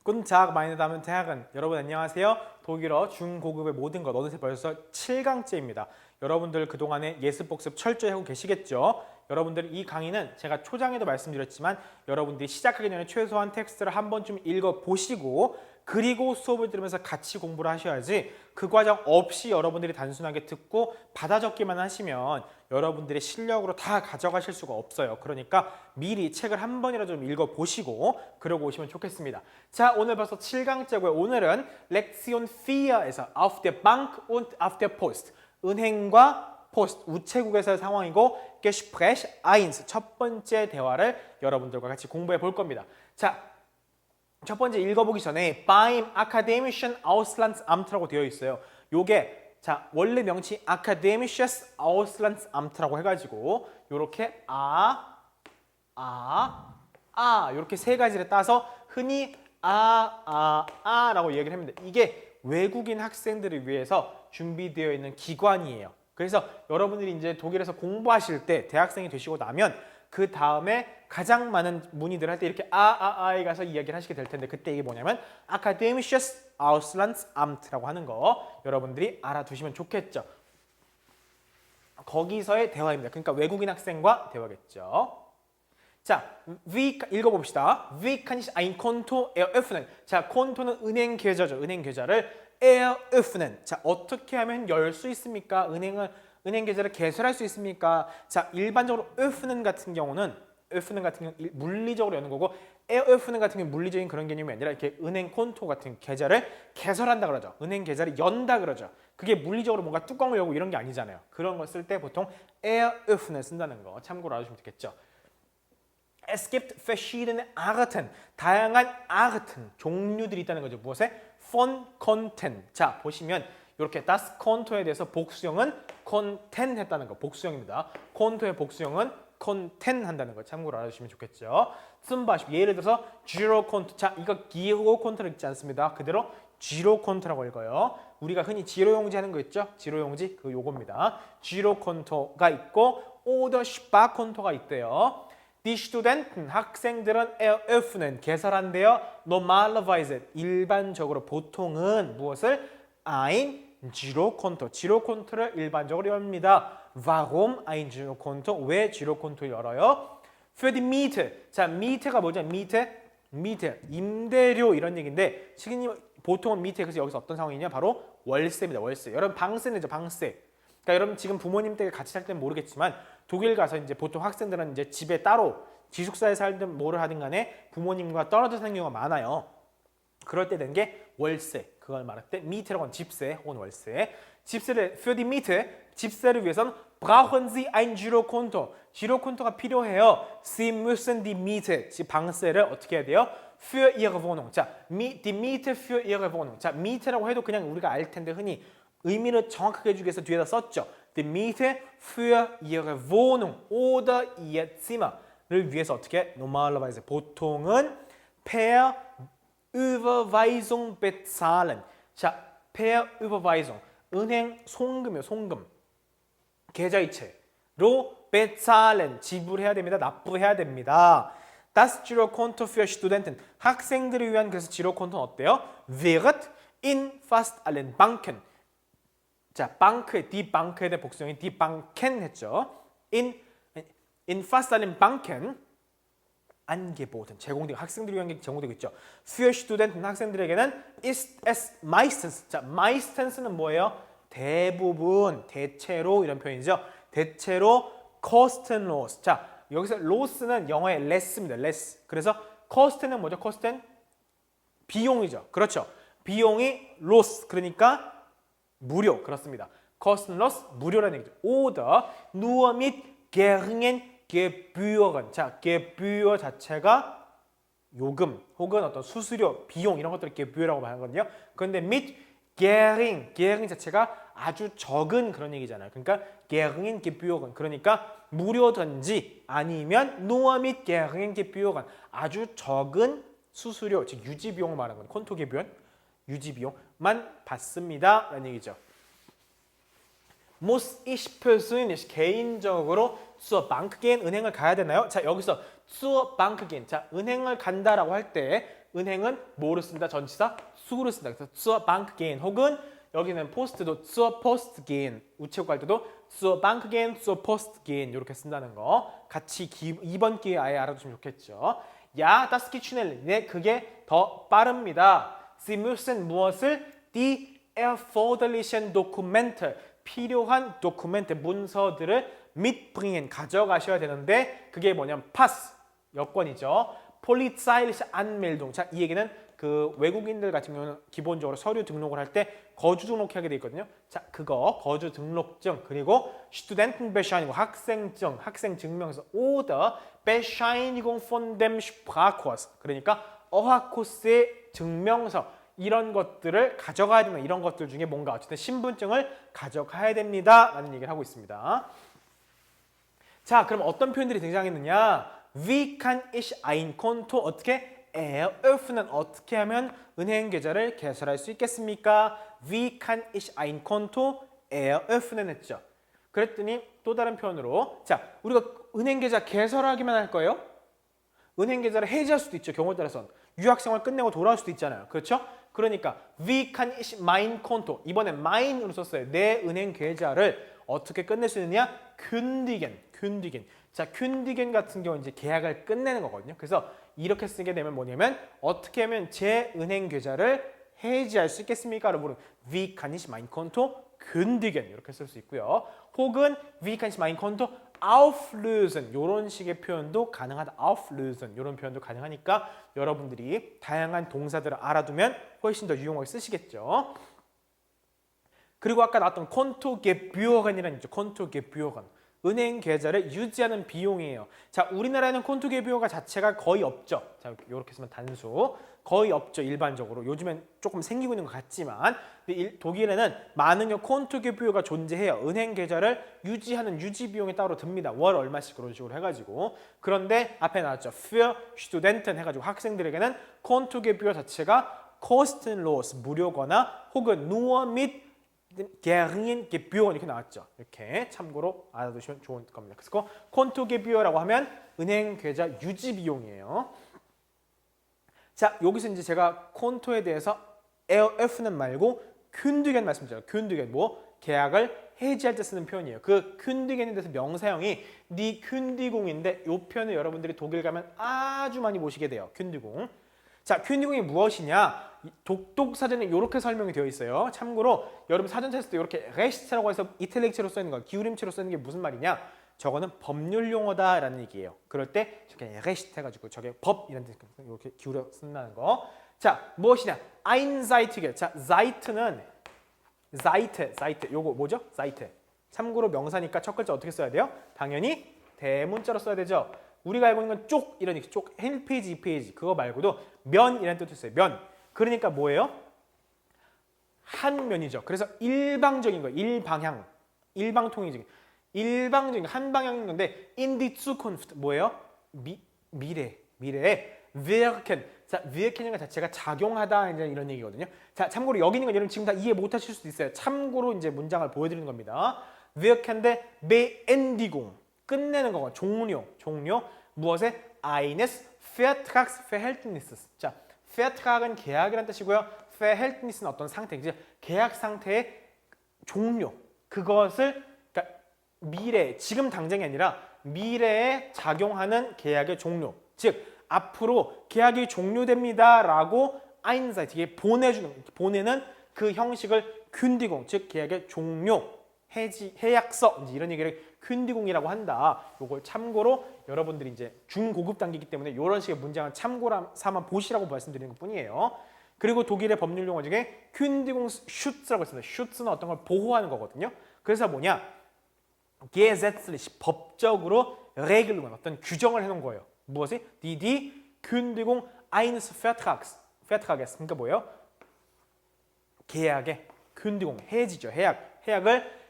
굿탁 meine Damen und Herren. 여러분 안녕하세요. 독일어 중고급의 모든 것 어느새 벌써 7강째입니다. 여러분들 그동안에 예습복습 철저히 하고 계시겠죠? 여러분들 이 강의는 제가 초장에도 말씀드렸지만 여러분들이 시작하기 전에 최소한 텍스트를 한 번쯤 읽어보시고 그리고 수업을 들으면서 같이 공부를 하셔야지 그 과정 없이 여러분들이 단순하게 듣고 받아 적기만 하시면 여러분들의 실력으로 다 가져가실 수가 없어요. 그러니까 미리 책을 한 번이라도 좀 읽어보시고 그러고 오시면 좋겠습니다. 자, 오늘 벌써 7강째고요. 오늘은 렉시온 4에서 auf der Bank und auf der Post 은행과 포스트, 우체국에서의 상황이고 Gespräch 1 첫 번째 대화를 여러분들과 같이 공부해 볼 겁니다. 자, 첫 번째 읽어보기 전에 beim Akademischen Auslandsamt라고 되어 있어요. 요게 자 원래 명칭 Akademisches Auslandsamt라고 해가지고 요렇게 요렇게 세 가지를 따서 흔히 라고 얘기를 합니다. 이게 외국인 학생들을 위해서 준비되어 있는 기관이에요. 그래서 여러분들이 이제 독일에서 공부하실 때 대학생이 되시고 나면 그 다음에 가장 많은 문의들 할 때 이렇게 에 가서 이야기를 하시게 될 텐데 그때 이게 뭐냐면 Akademisches Auslandsamt라고 하는 거 여러분들이 알아두시면 좋겠죠. 거기서의 대화입니다. 그러니까 외국인 학생과 대화겠죠. 자, 읽어봅시다. Wie kann ich ein Konto eröffnen? 자, 콘토는 은행 계좌죠. 은행 계좌를 eröffnen. 자, 어떻게 하면 열 수 있습니까? 은행 계좌를 개설할 수 있습니까? 자, 일반적으로 öffnen 같은 경우는 물리적으로 여는 거고 eröffnen 같은 경우는 물리적인 그런 개념이 아니라 이렇게 은행 콘토 같은 계좌를 개설한다 그러죠. 은행 계좌를 연다 그러죠. 그게 물리적으로 뭔가 뚜껑을 열고 이런 게 아니잖아요. 그런 거 쓸 때 보통 eröffnen 쓴다는 거 참고로 알아주시면 되겠죠. Es gibt verschiedene Arten. 다양한 Arten, 종류들이 있다는 거죠. 무엇에? Von Konten. 자, 보시면 이렇게 das Konto에 대해서 복수형은 Konten 했다는 거. 복수형입니다. 콘토의 복수형은 Konten 한다는 거 참고로 알아주시면 좋겠죠. zum Beispiel 예를 들어서 Giro Konto. 자, 이거 기호 콘토를 읽지 않습니다. 그대로 Giro Konto라고 읽어요. 우리가 흔히 지로용지 하는 거 있죠? 지로용지 그 요겁니다. Giro Konto가 있고 Oder Sparkonto가 있대요. Die Studenten, 학생들은 eröffnen, 개설한대요. Normalerweise, 일반적으로 보통은 무엇을? Ein Girokonto, 지로콘토를 일반적으로 엽니다. Warum ein Girokonto? 왜 지로콘토를 열어요? Für die Miete. 자, Miete가 뭐죠? Miete, 임대료 이런 얘기인데 시기님 보통은 Miete, 그래서 여기서 어떤 상황이냐? 바로 월세입니다. 월세. 여러분 방세 내죠, 방세. 그러니까 여러분 지금 부모님 댁에 같이 살 때는 모르겠지만 독일 가서 이제 보통 학생들은 이제 집에 따로 기숙사에 살든 뭐를 하든 간에 부모님과 떨어져 사는 경우가 많아요. 그럴 때 되는 게 월세. 그걸 말할 때 미테라고 하는 집세 혹은 월세. 집세를 für die Miete, 집세를 위해서는 brauchen Sie ein Girokonto. 지로콘토가 필요해요. Sie müssen die Miete, 집 방세를 어떻게 해야 돼요? für Ihre Wohnung. 자, die Miete für Ihre Wohnung. 자, Miete라고 해도 그냥 우리가 알 텐데 흔히 의미를 정확하게 해주기 위해서 뒤에다 썼죠. Die Miete für Ihre Wohnung oder Ihr Zimmer를 위해서 어떻게? Normalerweise 보통은 per Überweisung bezahlen. 자, per Überweisung. 은행 송금이요, 송금. 계좌이체로 bezahlen. 지불해야 됩니다. 납부해야 됩니다. Das Girokonto für Studenten. 학생들을 위한 그래서 지로콘토는 어때요? Wird in fast allen Banken. 자, bank, die Bank에 대한 복수형이 die Banken 했죠. In fast allen Banken angeboten, 제공되고 학생들을 위한 게 제공되고 있죠. Für Studenten, 학생들에게는 ist es meistens. 자, meistens는 뭐예요? 대부분, 대체로 이런 표현이죠. 대체로 kostenlos. 자, 여기서 los는 영어의 less입니다. less. 그래서 cost는 뭐죠? cost는 비용이죠. 그렇죠. 비용이 loss. 그러니까 무료. 그렇습니다. kostenlos 무료라는 얘기죠. Oder nur mit geringen Gebühren. 자, Gebühr 자체가 요금 혹은 어떤 수수료, 비용 이런 것들을 Gebühr라고 말하거든요. 그런데 mit gering 자체가 아주 적은 그런 얘기잖아요. 그러니까 geringen Gebühren. 그러니까 무료든지 아니면 nur mit geringen Gebühren. 아주 적은 수수료, 즉 유지 비용을 말하는 건 콘토 Gebühren. 유지 비용만 받습니다. 라는 얘기죠. Muss ich persönlich 개인적으로 zur Bank gehen? 은행을 가야 되나요? 자, 여기서 zur Bank gehen. 자, 은행을 간다라고 할 때 은행은 뭐를 쓴다? 전치사 수를 쓴다. 그래서 zur Bank gehen 혹은 여기는 포스트도 zur Post gehen. 우체국 갈 때도 zur Bank gehen, zur Post gehen 이렇게 쓴다는 거 같이 이번 기회에 아예 알아두시면 좋겠죠. Ja, das geht schnell. 네, 그게 더 빠릅니다. Sie müssen 무엇을? Die erforderlichen Dokumente. 필요한 도쿠멘트, 문서들을 mitbringen, 가져가셔야 되는데 그게 뭐냐면 Pass, 여권이죠. Polizeiliche Anmeldung. 자, 이 얘기는 그 외국인들 같은 경우는 기본적으로 서류 등록을 할 때 거주 등록하게 돼 있거든요. 자, 그거 거주 등록증 그리고 Studentenbescheinigung 학생증, 학생 증명서 oder Bescheinigung von dem Sprachkurs. 그러니까 어학 코스의 증명서 이런 것들을 가져가야 된다. 이런 것들 중에 뭔가 어쨌든 신분증을 가져가야 됩니다. 라는 얘기를 하고 있습니다. 자, 그럼 어떤 표현들이 등장했느냐? Wie kann ich ein Konto 어떻게 eröffnen 어떻게 하면 은행 계좌를 개설할 수 있겠습니까? Wie kann ich ein Konto eröffnen 했죠. 그랬더니 또 다른 표현으로 자, 우리가 은행 계좌 개설하기만 할 거예요? 은행 계좌를 해지할 수도 있죠. 경우에 따라서는 유학생활 끝내고 돌아올 수도 있잖아요. 그렇죠? 그러니까 Wie kann ich mein Konto 이번엔 mine으로 썼어요. 내 은행 계좌를 어떻게 끝낼 수 있느냐? kündigen. 자, kündigen 같은 경우는 이제 계약을 끝내는 거거든요. 그래서 이렇게 쓰게 되면 뭐냐면 어떻게 하면 제 은행 계좌를 해지할 수 있겠습니까?를 물은 Wie kann ich mein Konto kündigen 이렇게 쓸 수 있고요. 혹은 Wie kann ich mein Konto auflösen 이런 식의 표현도 가능하다. auflösen 이런 표현도 가능하니까 여러분들이 다양한 동사들을 알아두면 훨씬 더 유용하게 쓰시겠죠. 그리고 아까 나왔던 콘토gebühren이라는 있죠. 콘토gebühren. 은행 계좌를 유지하는 비용이에요. 자, 우리나라에는 콘토gebühren가 자체가 거의 없죠. 자, 이렇게 쓰면 단수. 거의 없죠. 일반적으로. 요즘엔 조금 생기고 있는 것 같지만 독일에는 많은 경우 콘토gebühren가 존재해요. 은행 계좌를 유지하는 유지 비용이 따로 듭니다. 월 얼마씩 그런 식으로 해가지고. 그런데 앞에 나왔죠. für Studenten 해가지고 학생들에게는 콘토gebühren 자체가 kostenlos 무료거나 혹은 nur mit geringen Gebühren 이렇게 나왔죠. 이렇게 참고로 알아두시면 좋을 겁니다. 그래서 콘토gebühren라고 하면 은행 계좌 유지 비용이에요. 자, 여기서 이제 제가 콘토에 대해서 eröffnen 말고 kündigen 말씀드려요. kündigen 뭐 계약을 해지할 때 쓰는 표현이에요. 그 kündigen에 대해서 명사형이 die Kündigung인데 이 표현을 여러분들이 독일 가면 아주 많이 보시게 돼요. kündigung. 자, kündigung이 무엇이냐? 독독사전에 이렇게 설명이 되어 있어요. 참고로 여러분 사전 찾을 때 이렇게 레시트라고 해서 이탈릭체로 쓰는 거, 기울임체로 쓰는 게 무슨 말이냐? 저거는 법률 용어다라는 얘기예요. 그럴 때 저게 레시트 해가지고 저게 법이라는 뜻 이렇게 기울여 쓴다는 거. 자, 무엇이냐? einseitige. 자, Seite는 Seite. 요거 뭐죠? Seite. 참고로 명사니까 첫 글자 어떻게 써야 돼요? 당연히 대문자로 써야 되죠. 우리가 알고 있는 건 쪽 이런 얘기, 쪽 1페이지, 2페이지 그거 말고도 면이라는 뜻도 있어요. 면. 그러니까 뭐예요? 한 면이죠. 그래서 일방적인 거예요. 일방향. 일방통일적인. 일방적인 한 방향인 건데 in die Zukunft 뭐예요? 미래에 wirken. 자, wirken이라는 자체가 작용하다 이제 이런 얘기거든요. 자, 참고로 여기 있는 건 여러분 지금 다 이해 못 하실 수도 있어요. 참고로 이제 문장을 보여 드리는 겁니다. wirken인데 beendigung. 끝내는 거고 종료. 무엇에? eines Vertragsverhältnisses. 자, Vertrag은 계약이라는 뜻이고요. Verhältnis는 어떤 상태, 이제 계약 상태의 종료. 그것을 그러니까 미래, 지금 당장이 아니라 미래에 작용하는 계약의 종료. 즉 앞으로 계약이 종료됩니다라고 einseitig 보내는 그 형식을 kündigung, 즉 계약의 종료, 해지, 해약서 이제 이런 얘기를 kündigung이라고 한다. 요걸 참고로 여러분들이 이제 중고급 단계이기 때문에 이런 식의 문장을 참고로 삼아 보시라고 말씀드리는 것뿐이에요. 그리고 독일의 법률 용어 중에 Kündigungsschutz라고 있습니다. Schutz는 어떤 걸 보호하는 거거든요. 그래서 뭐냐? gesetzlich, 법적으로 regeln, 어떤 규정을 해놓은 거예요. 무엇이? Die Kündigung eines Vertrags. 그러니까 뭐예요? 계약의 Kündigung, 해지죠. 해약을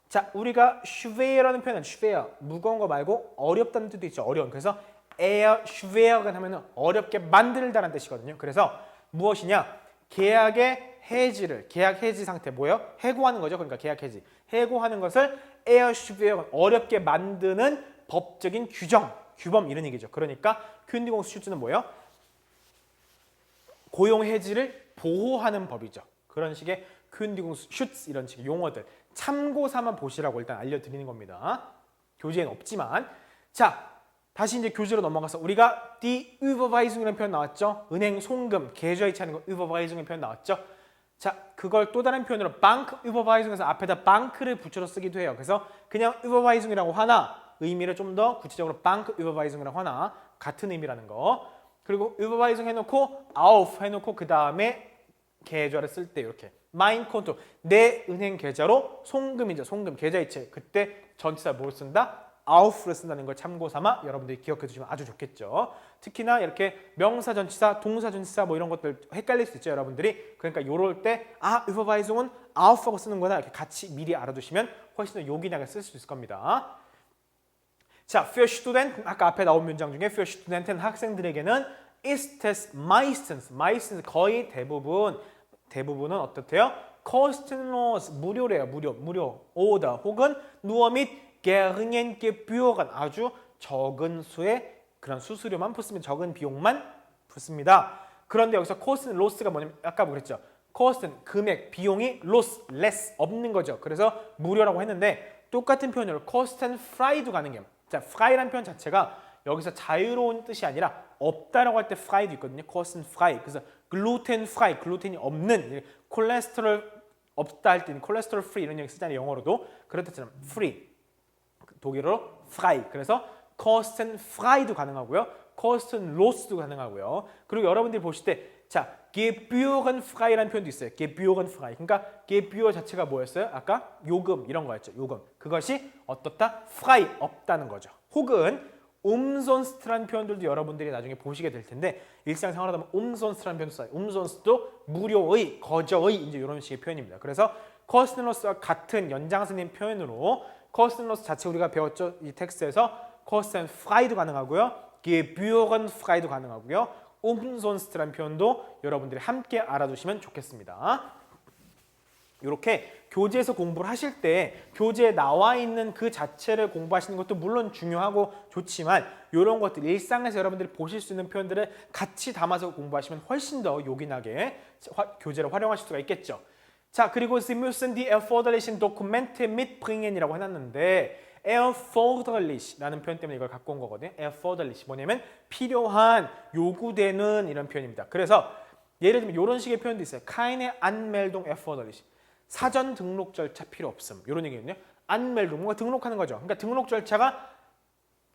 자, 우리가 schwer라는 표현은 schwer, 무거운 거 말고 어렵다는 뜻도 있죠. 어려운. 그래서 schweren 하면은 어렵게 만들다라는 뜻이거든요. 그래서 무엇이냐? 계약의 해지를, 계약 해지 상태 뭐예요? 해고하는 거죠. 그러니까 계약 해지. 해고하는 것을 schweren, 어렵게 만드는 법적인 규정, 규범 이런 얘기죠. 그러니까 Kündigungsschutz 뭐예요? 고용해지를 보호하는 법이죠. 그런 식의 Kündigungsschutz 이런 식의 용어들 참고 삼아 보시라고 일단 알려드리는 겁니다. 교재에는 없지만 자 다시 이제 교재로 넘어가서 우리가 die Überweisung이라는 표현 나왔죠. 은행 송금, 계좌이체하는 거 Überweisung이라는 표현 나왔죠. 자 그걸 또 다른 표현으로 Bank Überweisung에서 앞에다 bank를 붙여서 쓰기도 해요. 그래서 그냥 Überweisung이라고 하나 의미를 좀 더 구체적으로 Bank Überweisung이라고 하나 같은 의미라는 거. 그리고 Überweisung 해놓고 auf 해놓고 그 다음에 계좌를 쓸 때 이렇게 mein Konto 내 은행 계좌로 송금이죠. 송금 계좌이체 그때 전치사 뭘 쓴다? auf를 쓴다는 걸 참고 삼아 여러분들이 기억해 두시면 아주 좋겠죠. 특히나 이렇게 명사 전치사, 동사 전치사 뭐 이런 것들 헷갈릴 수 있죠, 여러분들이. 그러니까 요럴 때 Überweisung은 auf하고 쓰는구나 이렇게 같이 미리 알아두시면 훨씬 더 요긴하게 쓸 수 있을 겁니다. 자, für Studenten 아까 앞에 나온 문장 중에 für Studenten 학생들에게는 ist es meistens 거의 대부분은 어떻대요? kostenlos 무료래요. 무료. oder 혹은 nur mit geringen Gebühren 아주 적은 수의 그런 수수료만 붙으면 적은 비용만 붙습니다. 그런데 여기서 kostenlos가 뭐냐면 아까 그랬죠. cost 금액, 비용이 less 없는 거죠. 그래서 무료라고 했는데 똑같은 표현으로 kostenfrei도 가능해요. 자, frei라는 표현 자체가 여기서 자유로운 뜻이 아니라 없다라고 할 때 frei도 있거든요. kostenfrei. 그래서 glutenfrei, 글루텐이 없는 콜레스테롤 없다 할 때는 콜레스테롤 free 이런 얘기 쓰잖아요. 영어로도. 그럴 때처럼 free. 독일어로 frei. 그래서 kostenfrei도 가능하고요. kostenlos도 가능하고요. 그리고 여러분들이 보실 때 자, gebührenfrei라는 표현도 있어요. gebührenfrei. 그러니까 gebühr 자체가 뭐였어요? 아까 요금 이런 거였죠. 요금. 그것이 어떻다? frei 없다는 거죠. 혹은 umsonst라는 표현들도 여러분들이 나중에 보시게 될 텐데 일상생활하다 보면 umsonst라는 표현도 써요. umsonst도 무료의, 거저의 이제 이런 식의 표현입니다. 그래서 kostenlos와 같은 연장선인 표현으로 kostenlos 자체 우리가 배웠죠. 이 텍스트에서 kostenfrei도 가능하고요. gebührenfrei도 가능하고요. umsonst라는 표현도 여러분들이 함께 알아두시면 좋겠습니다. 이렇게 교재에서 공부를 하실 때 교재에 나와 있는 그 자체를 공부하시는 것도 물론 중요하고 좋지만 이런 것들 일상에서 여러분들이 보실 수 있는 표현들을 같이 담아서 공부하시면 훨씬 더 요긴하게 교재를 활용하실 수가 있겠죠. 자, 그리고 Sie müssen die erforderlichen Dokumente mitbringen이라고 해놨는데 erforderlich라는 표현 때문에 이걸 갖고 온 거거든요. erforderlich 뭐냐면 필요한, 요구되는 이런 표현입니다. 그래서 예를 들면 이런 식의 표현도 있어요. keine Anmeldung erforderlich. 사전 등록 절차 필요 없음. 이런 얘기거든요. Anmeldung 뭔가 등록하는 거죠. 그러니까 등록 절차가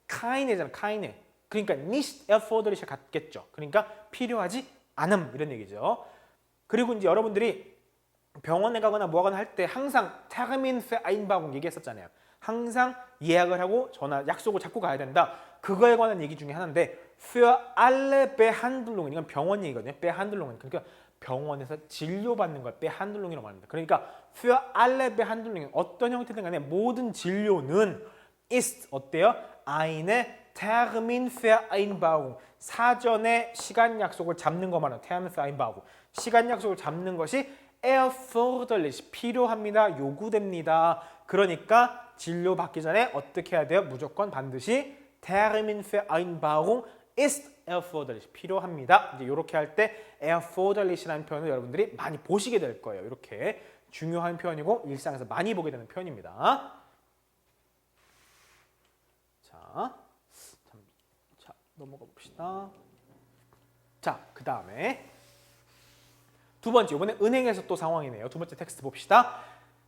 keine잖아. keine. 그러니까 nicht erforderlich 같겠죠. 그러니까 필요하지 않음 이런 얘기죠. 그리고 이제 여러분들이 병원에 가거나 뭐 하거나 할 때 항상 Terminvereinbarung 얘기했었잖아요. 항상 예약을 하고 전화 약속을 잡고 가야 된다. 그거에 관한 얘기 중에 하나인데 für alle Behandlungen 이건 병원 얘기거든요. Behandlungen 그러니까 병원에서 진료받는 걸 Behandlung이라고 말합니다. 그러니까 für alle Behandlungen 어떤 형태든 간에 모든 진료는 ist 어때요? eine Terminvereinbarung 사전에 시간 약속을 잡는 거 말하는 Terminvereinbarung 시간 약속을 잡는 것이 erforderlich 필요합니다. 요구됩니다. 그러니까 진료 받기 전에 어떻게 해야 돼요? 무조건 반드시 Terminvereinbarung ist erforderlich 필요합니다. 이제 이렇게 할 때 erforderlich라는 표현을 여러분들이 많이 보시게 될 거예요. 이렇게 중요한 표현이고 일상에서 많이 보게 되는 표현입니다. 자 넘어가 봅시다. 자, 그 다음에 두 번째, 이번에 은행에서 또 상황이네요. 두 번째 텍스트 봅시다.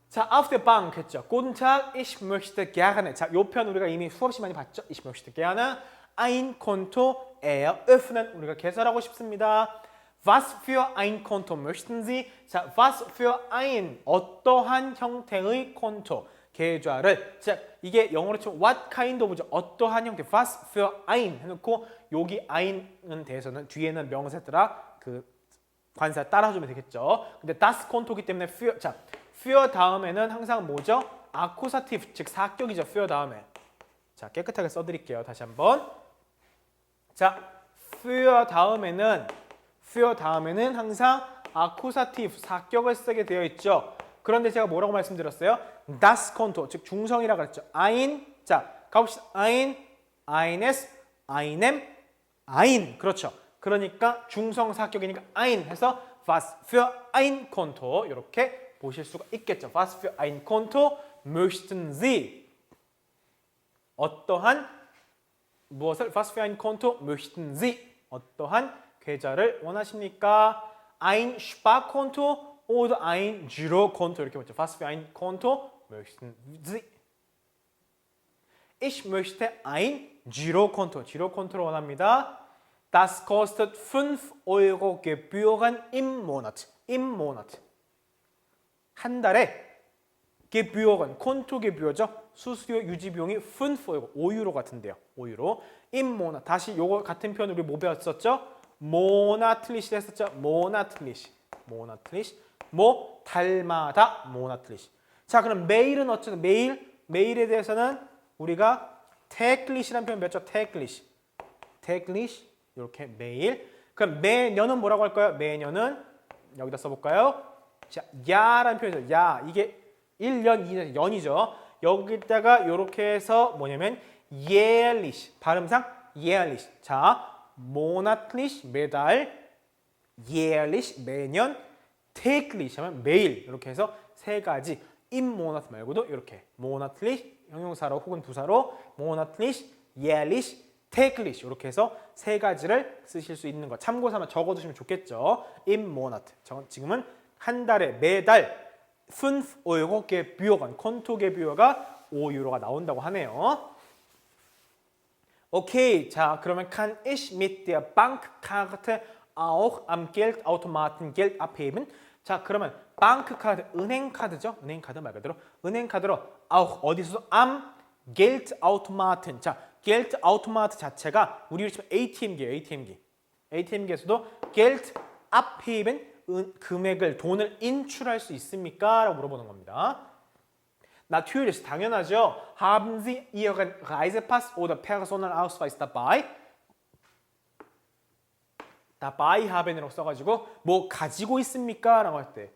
자, auf der Bank 했죠. Guten Tag, ich möchte gerne. 자, 요 편 우리가 이미 수없이 많이 봤죠. Ich möchte gerne ein Konto eröffnen. 우리가 개설하고 싶습니다. Was für ein Konto möchten Sie? 자, was für ein 어떠한 형태의 Konto 계좌를. 자, 이게 영어로 치면 what kind of죠. 어떠한 형태. Was für ein 해놓고 여기 ein은 대해서는 뒤에는 명사들아 그 관사 따라주면 되겠죠. 근데 das Konto기 때문에 für 자, für 다음에는 항상 뭐죠? 아쿠사티브 즉 사격이죠. für 다음에. 자, 깨끗하게 써드릴게요. 다시 한번. 자, für 다음에는 항상 아쿠사티브 사격을 쓰게 되어 있죠. 그런데 제가 뭐라고 말씀드렸어요? das Konto 즉 중성이라고 그랬죠. ein 자, 가봅시다. eines, einem, ein 그렇죠. 그러니까 중성사격이니까 ein 해서 was für ein Konto 이렇게 보실 수가 있겠죠. Was für ein Konto möchten Sie? 어떠한 무엇을 was für ein Konto möchten Sie? 어떠한 계좌를 원하십니까? Ein Sparkonto oder ein Girokonto 이렇게 보죠. Was für ein Konto möchten Sie? Ich möchte ein Girokonto. Girokonto를 원합니다. Das kostet 5 Euro Gebühren im Monat. Im Monat. 한 달에 Gebühren, 콘토gebühr죠. 수수료 유지 비용이 5 Euro, 5유로 같은데요. 5유로. Im Monat. 다시 요거 같은 표현 우리 뭐 배웠었죠? monatlich 했었죠. monatlich. monatlich. 뭐 달마다 monatlich. 자, 그럼 매일은 어쩌죠? 매일에 대해서는 우리가 täglich라는 표현 배웠죠. täglich. täglich. 이렇게 매일. 그럼 매년은 뭐라고 할까요? 매년은 여기다 써볼까요? 자, 야라는 표현이죠. 야. 이게 1년, 2년, 연이죠. 여기다가 이렇게 해서 뭐냐면 jährlich. 발음상 jährlich. 자, monatlich 매달, jährlich 매년, täglich 하면 매일. 이렇게 해서 세 가지. im Monat 말고도 이렇게 monatlich 형용사로 혹은 부사로 monatlich, jährlich, täglich 이렇게 해서 세 가지를 쓰실 수 있는 거 참고삼아 적어두시면 좋겠죠. im Monat. 지금은 한 달에 매달 5 Euro Gebühren, 콘토gebühr가 5유로가 나온다고 하네요. 오케이. 자, 그러면 kann ich mit der Bankkarte auch am Geldautomaten Geld abheben? 자, 그러면 bankkarte, 은행카드죠. 은행카드 말 그대로. 은행카드로 auch 어디서 am Geldautomaten. 자, Geldautomat 자체가 우리 치면 ATM기예요. ATM기. ATM기에서도 Geld abheben 금액을 돈을 인출할 수 있습니까? 라고 물어보는 겁니다. Natürlich, 당연하죠. Haben Sie Ihren Reisepass oder Personalausweis dabei? dabei haben이라고 써가지고 뭐 가지고 있습니까? 라고 할 때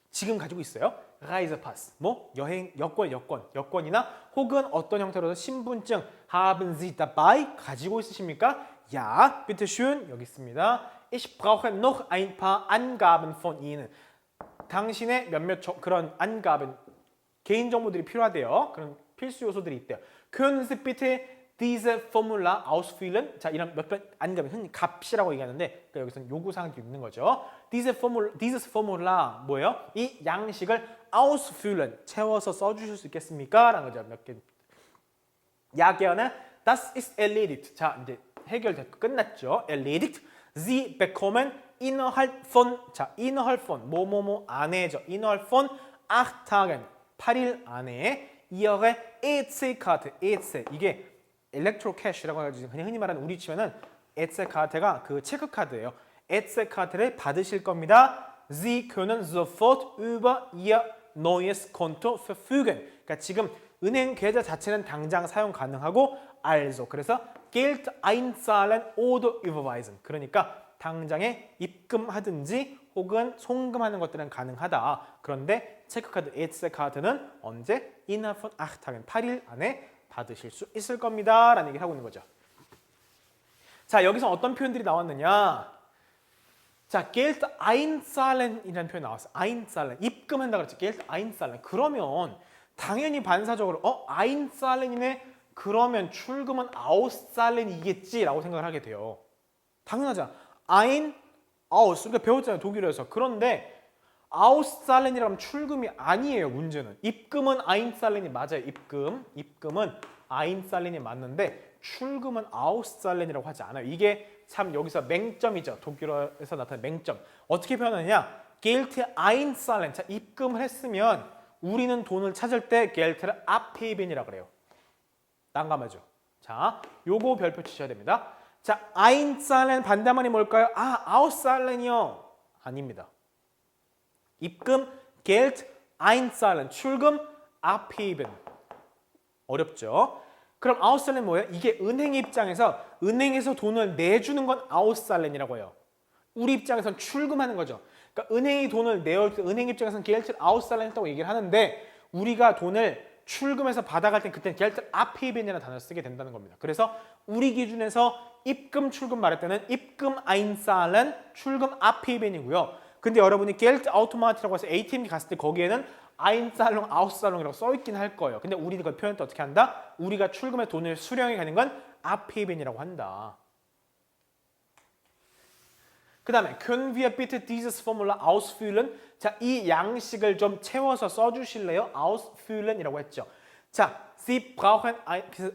지금 가지고 있어요? Reisepass, 뭐 여행 여권이나 혹은 어떤 형태로든 신분증 haben Sie dabei? 가지고 있으십니까? Ja, bitte schön. 여기 있습니다. Ich brauche noch ein paar Angaben von Ihnen. 당신의 몇몇 그런 Angaben, 개인 정보들이 필요하대요. 그런 필수 요소들이 있대요. Können Sie bitte diese Formular ausfüllen? 자, 이런 몇몇 Angaben, 흔히 값이라고 얘기하는데 그러니까 여기서는 요구사항이 있는 거죠. Dieses Formular 뭐예요? 이 양식을 ausfüllen, 채워서 써주실 수 있겠습니까? 라는 거죠. 몇 개. Ja, gerne. Das ist erledigt. 자, 이제 해결됐고 끝났죠. Erledigt. Sie bekommen innerhalb von 뭐뭐뭐 안에죠. innerhalb von 8 Tagen 8일 안에 Ihre EC-카드, EC 이게 엘렉트로캐시라고 해가지고 그냥 흔히 말하는 우리 치면은 EC-카드가 그 체크카드예요. EC-카드를 받으실 겁니다. Sie können sofort über Ihr neues Konto verfügen. 그러니까 지금 은행 계좌 자체는 당장 사용 가능하고 also 그래서 Geld einzahlen oder überweisen. 그러니까 당장에 입금하든지 혹은 송금하는 것들은 가능하다. 그런데 체크카드, EC-카드는 언제? innerhalb von 8 Tagen, 8일 안에 받으실 수 있을 겁니다. 라는 얘기를 하고 있는 거죠. 자, 여기서 어떤 표현들이 나왔느냐? 자, Geld einzahlen 이라는 표현이 나왔어요. einzahlen, 입금한다 그랬죠. Geld einzahlen. 그러면 당연히 반사적으로 einzahlen이네. 그러면 출금은 auszahlen이겠지라고 생각을 하게 돼요. 당연하잖아. ein, aus. 우리가 배웠잖아요. 독일어에서. 그런데 auszahlen이라면 출금이 아니에요. 문제는. 입금은 einzahlen이 맞아요. 입금은 einzahlen이 맞는데 출금은 auszahlen이라고 하지 않아요. 이게 참 여기서 맹점이죠. 독일어에서 나타난 맹점. 어떻게 표현하느냐? Geld einzahlen. 자, 입금을 했으면 우리는 돈을 찾을 때 Geld를 abheben이라고 그래요. 난감하죠. 자, 요거 별표 치셔야 됩니다. 자, einzahlen 반대말이 뭘까요? auszahlen이요. 아닙니다. 입금, Geld, einzahlen, 출금, abheben. 어렵죠? 그럼 auszahlen 뭐예요? 이게 은행 입장에서 은행에서 돈을 내주는 건 auszahlen이라고 해요. 우리 입장에서는 출금하는 거죠. 그러니까 은행이 돈을 내올 때 은행 입장에서는 Geld를 auszahlen 했다고 얘기를 하는데 우리가 돈을 출금해서 받아갈 땐 그때는 Geld abheben이라는 단어를 쓰게 된다는 겁니다. 그래서 우리 기준에서 입금 출금 말할 때는 입금 einzahlen, 출금 abheben이고요. 근데 여러분이 Geld automat이라고 해서 ATM기 갔을 때 거기에는 einzahlen, auszahlung이라고 써 있긴 할 거예요. 근데 우리는 그 표현 때 어떻게 한다? 우리가 출금해 돈을 수령해 가는 건 abheben이라고 한다. 그 다음에 können wir bitte dieses Formular ausfüllen? 자, 이 양식을 좀 채워서 써주실래요? ausfüllen이라고 했죠. 자, Sie brauchen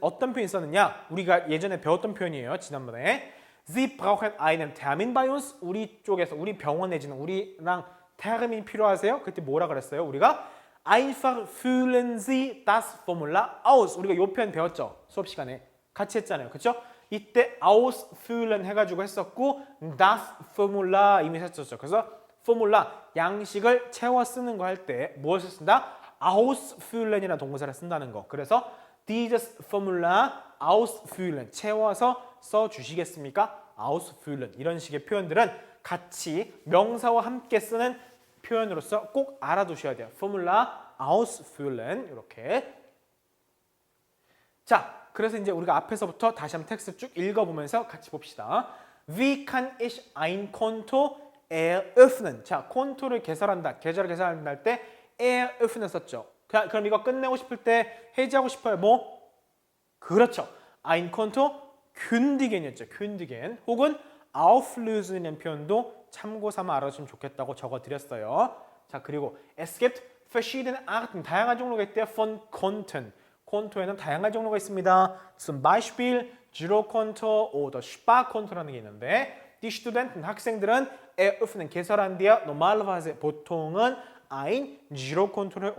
어떤 표현이 있었느냐? 우리가 예전에 배웠던 표현이에요. 지난번에. Sie brauchen einen Termin bei uns. 우리 쪽에서, 우리 병원 내지는 우리랑 termin 필요하세요? 그때 뭐라 그랬어요? 우리가 einfach füllen Sie das Formular aus. 우리가 요 표현 배웠죠? 수업 시간에. 같이 했잖아요. 그렇죠? 이때 ausfüllen 해가지고 했었고 das Formular 이미 했었죠. 그래서 포뮬라 양식을 채워 쓰는 거 할 때 무엇을 쓴다? ausfüllen이라는 동사를 쓴다는 거. 그래서 dieses Formular ausfüllen 채워서 써 주시겠습니까? ausfüllen 이런 식의 표현들은 같이 명사와 함께 쓰는 표현으로서 꼭 알아두셔야 돼요. Formular ausfüllen 이렇게. 자, 그래서 이제 우리가 앞에서부터 다시 한번 텍스트 쭉 읽어보면서 같이 봅시다. Wie kann ich ein Konto eröffnen? 자, 콘토를 개설한다, 계좌를 개설한다 할 때 eröffnen 썼죠. 그럼 이거 끝내고 싶을 때 해지하고 싶어요. 뭐? 그렇죠. ein Konto kündigen이었죠. kündigen 혹은 auflösen이라는 표현도 참고 삼아 알아주시면 좋겠다고 적어드렸어요. 자, 그리고 es gibt verschiedene Arten, 다양한 종류가 있대요. von Konten. 콘토에는 다양한 종류가 있습니다. Zum Beispiel Girokonto oder Sparkonto라는 게 있는데 die Studenten, 학생들은 eröffnen, 개설한대요. normalerweise, 보통은 ein Girokonto를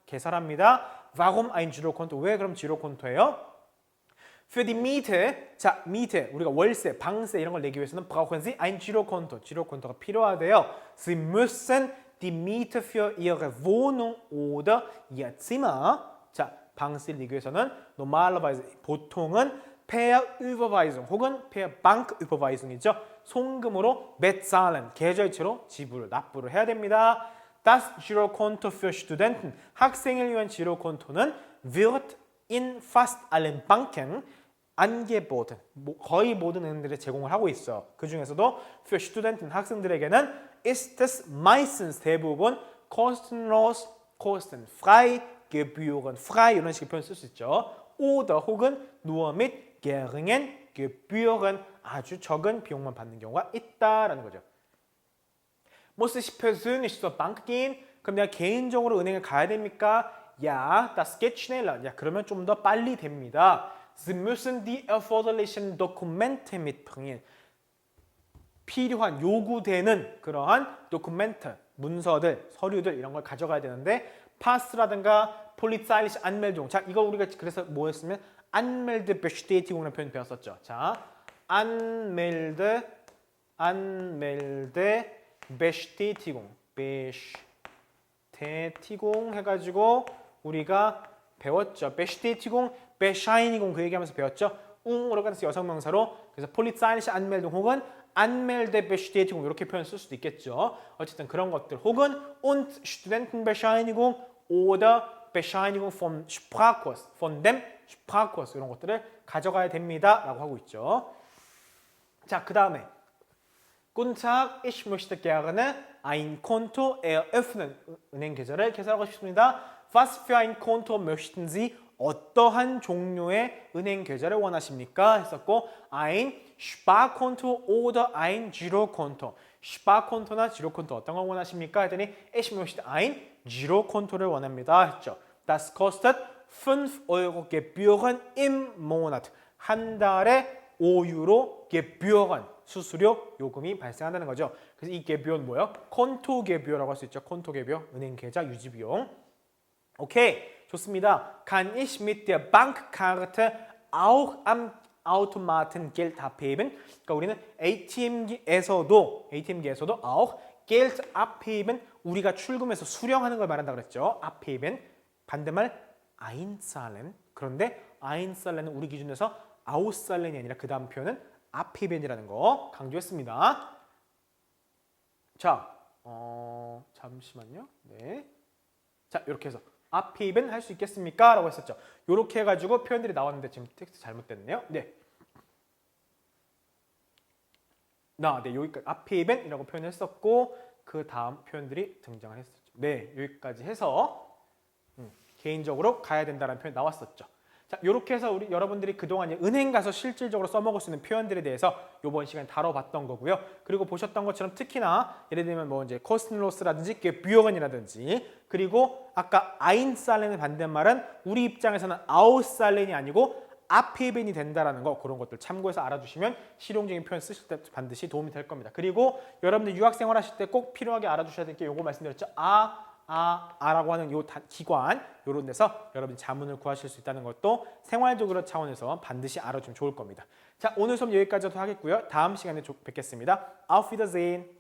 개설합니다. Warum ein Girokonto? 왜 그럼 Girokonto예요? Für die Miete, 자, Miete, 우리가 월세, 방세 이런 걸 내기 위해서는 brauchen Sie ein Girokonto, Girokonto가 필요하대요. Sie müssen die Miete für Ihre Wohnung oder Ihr Zimmer, 자, 방세를 내기 위해서는 normalerweise, 보통은 per Überweisung 혹은 per Banküberweisung이죠. 송금으로 bezahlen, 계좌이체로 지불을, 납부를 해야 됩니다. Das Girokonto für Studenten, 학생을 위한 지로콘토는 wird in fast allen Banken angeboten, 거의 모든 은행들이 제공을 하고 있어. 그 중에서도 für Studenten, 학생들에게는 ist es meistens, 대부분 kostenlos, kostenfrei, gebührenfrei 이런 식의 표현 쓸 수 있죠. oder 혹은 nur mit geringen Gebühren, 아주 적은 비용만 받는 경우가 있다라는 거죠. Muss ich persönlich zur Bank gehen? 그럼 내가 개인적으로 은행에 가야 됩니까? Ja, das geht schneller. 야, 그러면 좀 더 빨리 됩니다. Sie müssen die erforderlichen Dokumente mitbringen. 필요한, 요구되는 그러한 도쿠멘트, 문서들, 서류들 이런 걸 가져가야 되는데 Pass라든가 polizeiliche Anmeldung. 자, 이거 우리가 그래서 뭐였으면 Anmeldebestätigung이라는 표현 배웠었죠. 자, Anmeldebestätigung. 베stätigung 해가지고 우리가 배웠죠. Bestätigung, Bescheinigung 그 얘기하면서 배웠죠. ung으로 가서 여성명사로 그래서 polizeiliche Anmeldung 혹은 Anmeldebestätigung 이렇게 표현 쓸 수도 있겠죠. 어쨌든 그런 것들 혹은 und Studentenbescheinigung oder Bescheinigung vom Sprachkurs, von dem Sprachkurs 이런 것들을 가져가야 됩니다라고 하고 있죠. 자, 그 다음에 Guten Tag, ich möchte gerne ein Konto eröffnen. 은행 계좌를 개설하고 싶습니다. Was für ein Konto möchten Sie? 어떠한 종류의 은행 계좌를 원하십니까? 했었고 ein Sparkonto oder ein Girokonto. Sparkonto나 Girokonto 어떤 걸 원하십니까? 했더니 ich möchte ein Girokonto를 원합니다. 했죠. Das kostet 5 € Gebühren im Monat. 한 달에 5유로 Gebühren, 수수료, 요금이 발생한다는 거죠. 그래서 이 Gebühren 뭐예요? 콘토gebühr라고 할 수 있죠. 콘토gebühr, 은행 계좌 유지 비용. 오케이, 좋습니다. Kann ich mit der Bankkarte auch am Automaten Geld abheben? 그러니까 우리는 ATM기에서도 auch Geld abheben, 우리가 출금해서 수령하는 걸 말한다 그랬죠. abheben, 반대말 einzahlen. 그런데 einzahlen은 우리 기준에서 auszahlen이 아니라 그 다음 표현은 abheben이라는 거 강조했습니다. 자, 잠시만요. 네. 자, 이렇게 해서 앞입은 할 수 있겠습니까? 라고 했었죠. 이렇게 해가지고 표현들이 나왔는데 지금 텍스트 잘못됐네요. 네. 네, 여기까지 앞입은 이라고 표현했었고 그 다음 표현들이 등장을 했었죠. 네, 여기까지 해서 개인적으로 가야 된다는 표현 나왔었죠. 자, 이렇게 해서 우리 여러분들이 그동안 은행 가서 실질적으로 써먹을 수 있는 표현들에 대해서 이번 시간에 다뤄봤던 거고요. 그리고 보셨던 것처럼 특히나 예를 들면 뭐 이제 코스트로스라든지 뷰어건이라든지 그리고 아까 아인살렌의 반대말은 우리 입장에서는 아웃살렌이 아니고 아피벤이 된다라는 거 그런 것들 참고해서 알아두시면 실용적인 표현 쓰실 때 반드시 도움이 될 겁니다. 그리고 여러분들 유학생활 하실 때 꼭 필요하게 알아두셔야 될 게 요거 말씀드렸죠. 라고 하는 요 기관 요런 데서 여러분이 자문을 구하실 수 있다는 것도 생활적으로 차원에서 반드시 알아두면 좋을 겁니다. 자, 오늘 수업 여기까지 하겠고요. 다음 시간에 뵙겠습니다. Auf Wiedersehen.